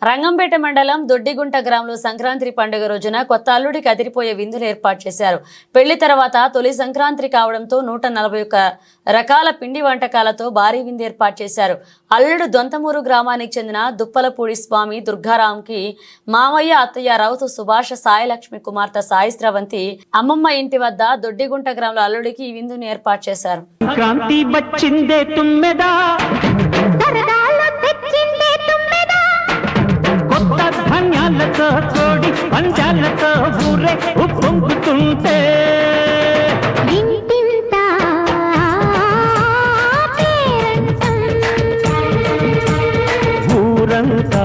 రంగంపేట మండలం దొడ్డిగుంట గ్రామంలో సంక్రాంతి పండుగ రోజున కొత్త అల్లుడికి అదిరిపోయే విందులు ఏర్పాటు చేశారు. పెళ్లి తర్వాత తొలి సంక్రాంతి కావడంతో 141 రకాల పిండి వంటకాలతో భారీ విందు ఏర్పాటు చేశారు. అల్లుడు దొంతమూరు గ్రామానికి చెందిన దుప్పలపూడి స్వామి దుర్గారాంకి మామయ్య అత్తయ్య రౌతు సుభాష సాయిలక్ష్మి కుమార్తె సాయి స్రవంతి అమ్మమ్మ ఇంటి వద్ద దొడ్డిగుంట గ్రామంలో అల్లుడికి ఈ విందును ఏర్పాటు చేశారు. కోడి పంచాలతో ఊరే ఉప్పొంగుతుంటే ఊరంతా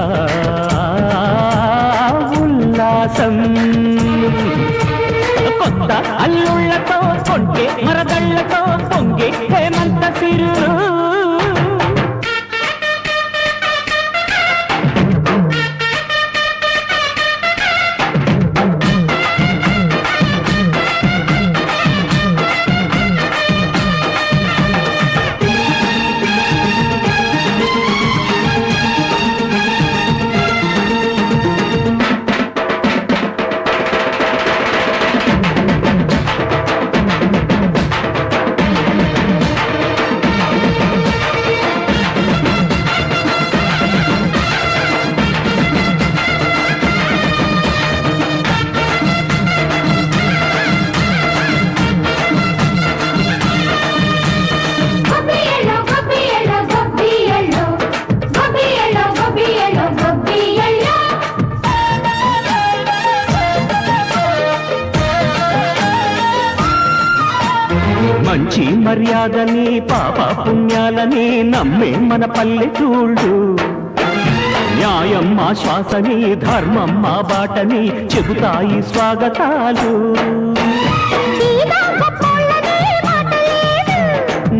ఉల్లాసం. కొత్త అల్లుళ్లతో కొంటే మరదళ్లతో పొంగే హేమంత సిరులు. మంచి మర్యాదని పాప పుణ్యాలని నమ్మే మన పల్లెటూళ్ళు. న్యాయం మా శ్వాసని ధర్మం మా బాటని చెబుతాయి స్వాగతాలు.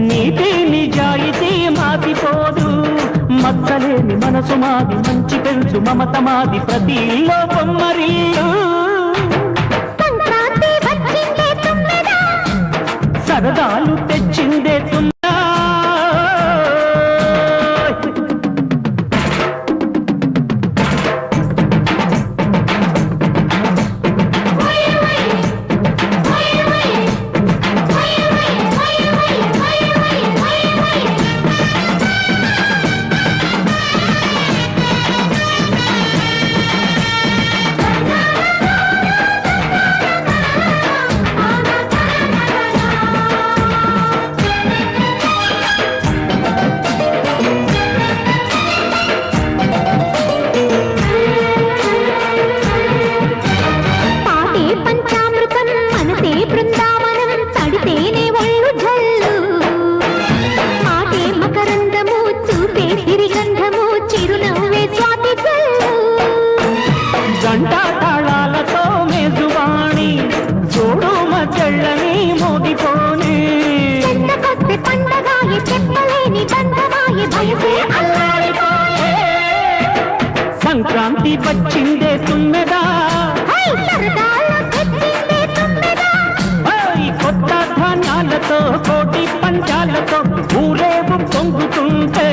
నీతి నిజాయితీ మాసిపోదు, మచ్చలేని మనసు మాది, మంచి పెంచు మమత మాది, ప్రతి ఇల్లో బొమ్మరిల్లు. సరదాలు తెచ్చిందే తున్నా. తాళాలతో మేజువాణి చూడు మజళ్ళని మోగిపోని. సంక్రాంతి వచ్చిందే తుమ్మెదా, కొత్త ధాన్యాలతో కోటి పంచాలతో ఊరేగు పొంగుతుంటే